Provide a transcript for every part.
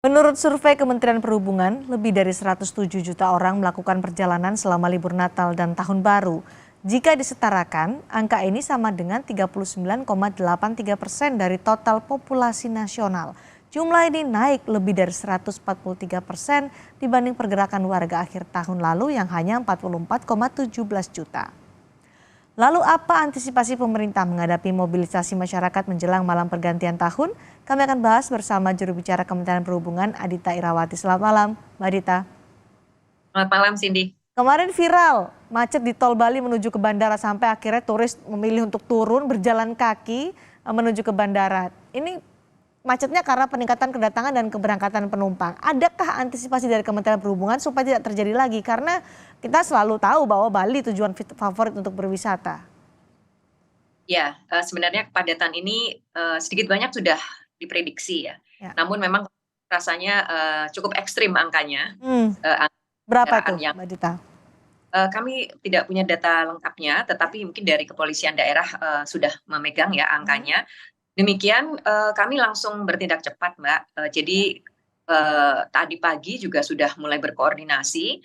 Menurut survei Kementerian Perhubungan, lebih dari 107 juta orang melakukan perjalanan selama libur Natal dan Tahun Baru. Jika disetarakan, angka ini sama dengan 39,83% dari total populasi nasional. Jumlah ini naik lebih dari 143% dibanding pergerakan warga akhir tahun lalu yang hanya 44,17 juta. Lalu apa antisipasi pemerintah menghadapi mobilisasi masyarakat menjelang malam pergantian tahun? Kami akan bahas bersama juru bicara Kementerian Perhubungan Adita Irawati. Selamat malam, Mbak Adita. Selamat malam, Cindy. Kemarin viral macet di Tol Bali menuju ke bandara sampai akhirnya turis memilih untuk turun berjalan kaki menuju ke bandara. Ini macetnya karena peningkatan kedatangan dan keberangkatan penumpang. Adakah antisipasi dari Kementerian Perhubungan supaya tidak terjadi lagi? Karena kita selalu tahu bahwa Bali tujuan favorit untuk berwisata. Ya, sebenarnya kepadatan ini sedikit banyak sudah diprediksi ya. Ya. Namun memang rasanya cukup ekstrim angkanya. Berapa Kendaraan tuh, yang Mbak Dita? kami tidak punya data lengkapnya, tetapi mungkin dari kepolisian daerah sudah memegang ya angkanya. Demikian kami langsung bertindak cepat, Mbak. Jadi tadi pagi juga sudah mulai berkoordinasi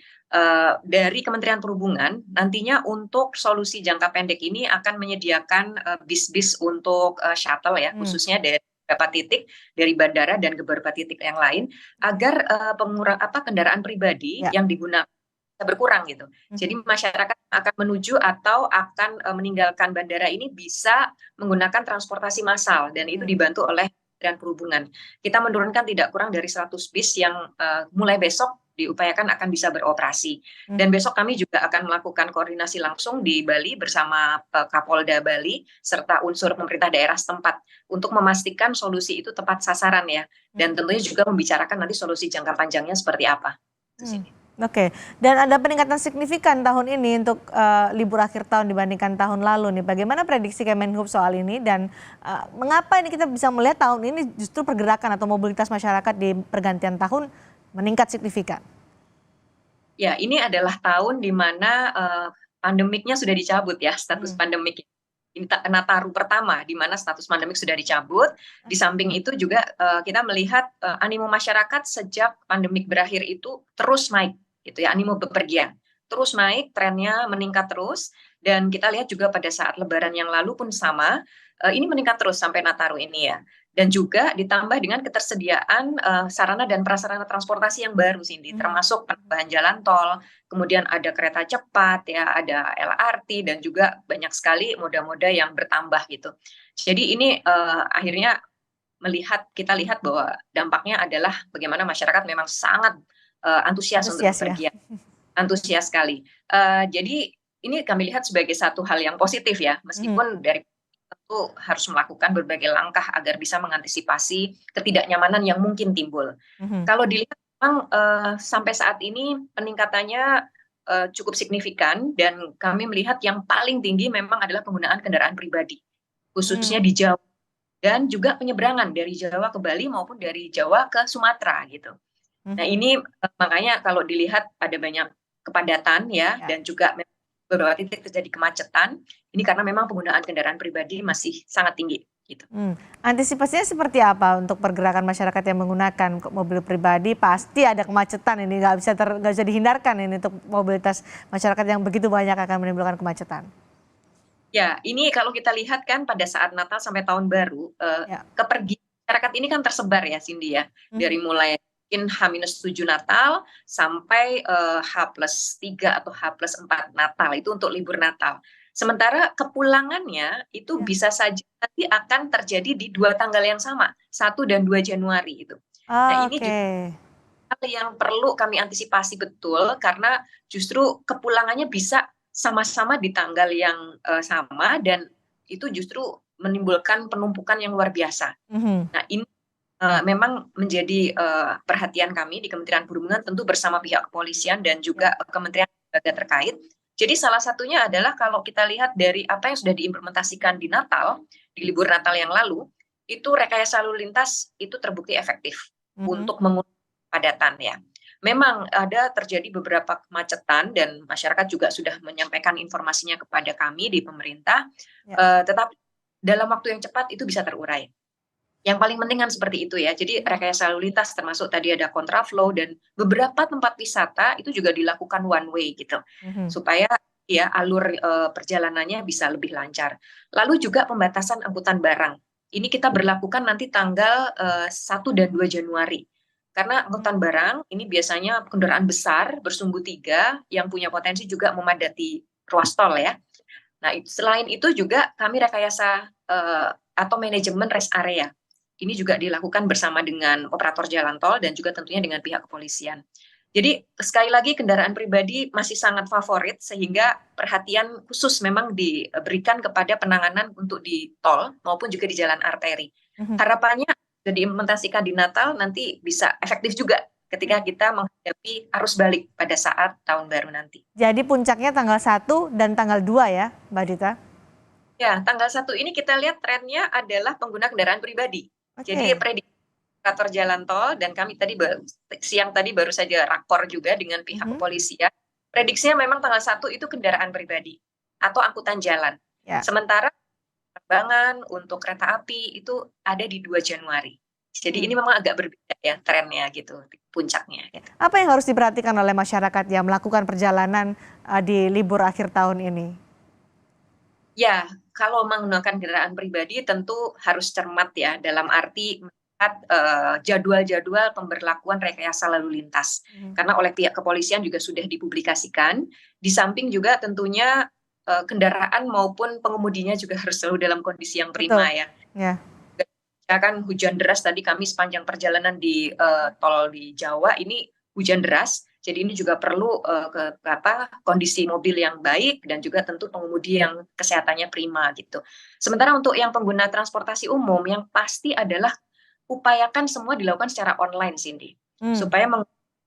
dari Kementerian Perhubungan. Nantinya untuk solusi jangka pendek ini akan menyediakan bis-bis untuk shuttle ya, khususnya dari beberapa titik dari bandara dan ke beberapa titik yang lain, agar kendaraan pribadi Ya. yang digunakan bisa berkurang gitu. Jadi masyarakat akan menuju atau akan meninggalkan bandara ini bisa menggunakan transportasi massal dan itu dibantu oleh Kementerian Perhubungan. Kita menurunkan tidak kurang dari 100 bis yang mulai besok diupayakan akan bisa beroperasi. Dan besok kami juga akan melakukan koordinasi langsung di Bali bersama Kapolda Bali serta unsur pemerintah daerah setempat untuk memastikan solusi itu tepat sasaran ya. Dan tentunya juga membicarakan nanti solusi jangka panjangnya seperti apa. Oke, dan ada peningkatan signifikan tahun ini untuk libur akhir tahun dibandingkan tahun lalu nih. Bagaimana prediksi Kemenhub soal ini dan mengapa ini kita bisa melihat tahun ini justru pergerakan atau mobilitas masyarakat di pergantian tahun meningkat signifikan? Ya, ini adalah tahun di mana pandemiknya sudah dicabut ya, status pandemik. Ini Nataru pertama di mana status pandemik sudah dicabut. Di samping itu juga kita melihat animo masyarakat sejak pandemik berakhir itu terus naik gitu ya, animo bepergian terus naik, trennya meningkat terus dan kita lihat juga pada saat Lebaran yang lalu pun sama, ini meningkat terus sampai Nataru ini ya. Dan juga ditambah dengan ketersediaan sarana dan prasarana transportasi yang baru Cindy, termasuk penambahan jalan tol, kemudian ada kereta cepat ya, ada LRT dan juga banyak sekali moda-moda yang bertambah gitu. Jadi ini akhirnya kita lihat bahwa dampaknya adalah bagaimana masyarakat memang sangat antusias untuk Antusias ya. bepergian, antusias sekali. Jadi ini kami lihat sebagai satu hal yang positif ya, meskipun dari tentu harus melakukan berbagai langkah agar bisa mengantisipasi ketidaknyamanan yang mungkin timbul. Kalau dilihat memang sampai saat ini peningkatannya cukup signifikan dan kami melihat yang paling tinggi memang adalah penggunaan kendaraan pribadi, khususnya di Jawa dan juga penyeberangan dari Jawa ke Bali maupun dari Jawa ke Sumatera gitu. Nah ini makanya kalau dilihat ada banyak kepadatan ya Ya. dan juga beberapa titik terjadi kemacetan, ini karena memang penggunaan kendaraan pribadi masih sangat tinggi gitu. Antisipasinya seperti apa untuk pergerakan masyarakat yang menggunakan mobil pribadi? Pasti ada kemacetan ini, nggak bisa dihindarkan ini untuk mobilitas masyarakat yang begitu banyak akan menimbulkan kemacetan. Ya, ini kalau kita lihat kan pada saat Natal sampai Tahun Baru, Ya. kepergian masyarakat ini kan tersebar ya Cindy ya, dari mulai mungkin H-7 Natal sampai H+3 atau H+4 Natal, itu untuk libur Natal. Sementara kepulangannya itu Ya. bisa saja nanti akan terjadi di 2 tanggal yang sama, 1 dan 2 Januari itu. Nah ini Oke. juga hal yang perlu kami antisipasi betul karena justru kepulangannya bisa sama-sama di tanggal yang sama dan itu justru menimbulkan penumpukan yang luar biasa. Nah ini memang menjadi perhatian kami di Kementerian Perhubungan tentu bersama pihak kepolisian dan juga kementerian lembaga terkait. Jadi salah satunya adalah kalau kita lihat dari apa yang sudah diimplementasikan di Natal, di libur Natal yang lalu, itu rekayasa lalu lintas itu terbukti efektif untuk mengurangi kepadatan ya. Memang ada terjadi beberapa kemacetan dan masyarakat juga sudah menyampaikan informasinya kepada kami di pemerintah, Ya. tetapi dalam waktu yang cepat itu bisa terurai. Yang paling penting kan seperti itu ya. Jadi rekayasa lalu lintas termasuk tadi ada kontraflow dan beberapa tempat wisata itu juga dilakukan one way gitu. Mhm. Supaya ya alur perjalanannya bisa lebih lancar. Lalu juga pembatasan angkutan barang. Ini kita berlakukan nanti tanggal 1 dan 2 Januari. Karena angkutan barang ini biasanya kendaraan besar bersumbu tiga yang punya potensi juga memadati ruas tol ya. Nah, selain itu juga kami rekayasa atau manajemen rest area. Ini juga dilakukan bersama dengan operator jalan tol dan juga tentunya dengan pihak kepolisian. Jadi sekali lagi kendaraan pribadi masih sangat favorit sehingga perhatian khusus memang diberikan kepada penanganan untuk di tol maupun juga di jalan arteri. Mhm. Harapannya sudah diimplementasikan di Natal nanti bisa efektif juga ketika kita menghadapi arus balik pada saat tahun baru nanti. Jadi puncaknya tanggal 1 dan tanggal 2 ya, Mbak Dita? Ya, tanggal 1 ini kita lihat trennya adalah pengguna kendaraan pribadi. Jadi Oke. prediksi operator jalan tol dan kami tadi siang tadi baru saja rakor juga dengan pihak Mhm. kepolisian. Prediksinya memang tanggal 1 itu kendaraan pribadi atau angkutan jalan. Ya. Sementara penerbangan untuk kereta api itu ada di 2 Januari. Jadi ini Hmm. memang agak berbeda ya trennya gitu, puncaknya. Ya. Apa yang harus diperhatikan oleh masyarakat yang melakukan perjalanan di libur akhir tahun ini? Ya, kalau menggunakan kendaraan pribadi tentu harus cermat ya, dalam arti melihat, jadwal-jadwal pemberlakuan rekayasa lalu lintas. Mhm. Karena oleh pihak kepolisian juga sudah dipublikasikan, di samping juga tentunya, kendaraan maupun pengemudinya juga harus selalu dalam kondisi yang prima Betul. ya. Ya. Misalkan hujan deras tadi kami sepanjang perjalanan di tol di Jawa ini hujan deras, jadi ini juga perlu kondisi mobil yang baik dan juga tentu pengemudi yang kesehatannya prima gitu. Sementara untuk yang pengguna transportasi umum yang pasti adalah upayakan semua dilakukan secara online, Cindy, Hmm. supaya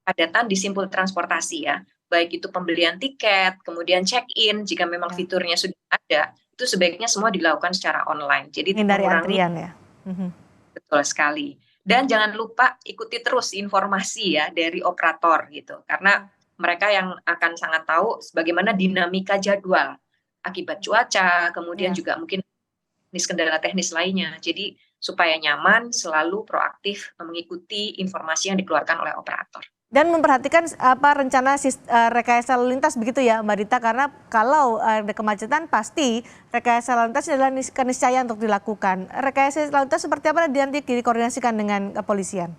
padatan di simpul transportasi ya, baik itu pembelian tiket, kemudian check-in jika memang Ya. fiturnya sudah ada, itu sebaiknya semua dilakukan secara online. Jadi Menghindari mengurangi. antrian ya. Mhm. Betul sekali. Dan jangan lupa ikuti terus informasi ya dari operator gitu. Karena mereka yang akan sangat tahu bagaimana dinamika jadwal akibat cuaca, kemudian Ya. juga mungkin kendala teknis lainnya. Jadi supaya nyaman, selalu proaktif mengikuti informasi yang dikeluarkan oleh operator. Dan memperhatikan rencana rekayasa lalu lintas begitu ya Mbak Dita, karena kalau ada kemacetan pasti rekayasa lalu lintas adalah keniscayaan untuk dilakukan. Rekayasa lalu lintas seperti apa nanti dikoordinasikan dengan kepolisian?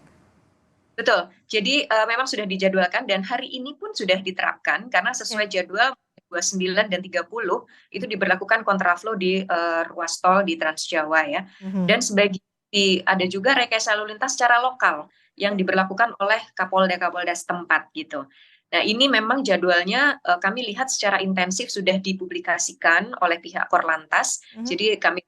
Betul. Jadi memang sudah dijadwalkan dan hari ini pun sudah diterapkan karena sesuai Oke. jadwal 29 dan 30 itu diberlakukan kontraflow di ruas tol di Trans Jawa ya. Mhm. Dan ada juga rekayasa lalu lintas secara lokal yang diberlakukan oleh Kapolda setempat gitu. Nah, ini memang jadwalnya kami lihat secara intensif sudah dipublikasikan oleh pihak Korlantas. Mhm. Jadi kami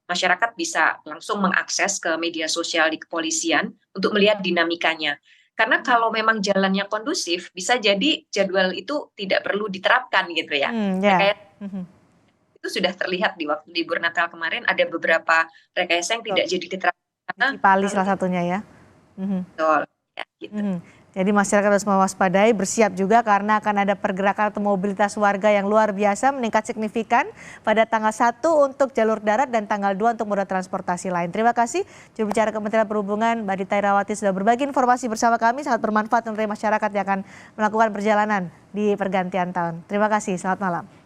masyarakat bisa langsung mengakses ke media sosial di kepolisian untuk melihat dinamikanya. Karena kalau memang jalannya kondusif, bisa jadi jadwal itu tidak perlu diterapkan gitu ya. Ya. Rekayasa Mhm. itu sudah terlihat di waktu libur Natal kemarin ada beberapa rekayasa yang Betul. tidak jadi diterapkan Di karena Cipali lalu salah satunya ya. Mhm. betul ya gitu. Mhm. Jadi masyarakat harus mewaspadai, bersiap juga karena akan ada pergerakan atau mobilitas warga yang luar biasa meningkat signifikan pada tanggal 1 untuk jalur darat dan tanggal 2 untuk moda transportasi lain. Terima kasih juru bicara Kementerian Perhubungan Mbak Dita Irawati sudah berbagi informasi bersama kami, sangat bermanfaat untuk masyarakat yang akan melakukan perjalanan di pergantian tahun. Terima kasih, selamat malam.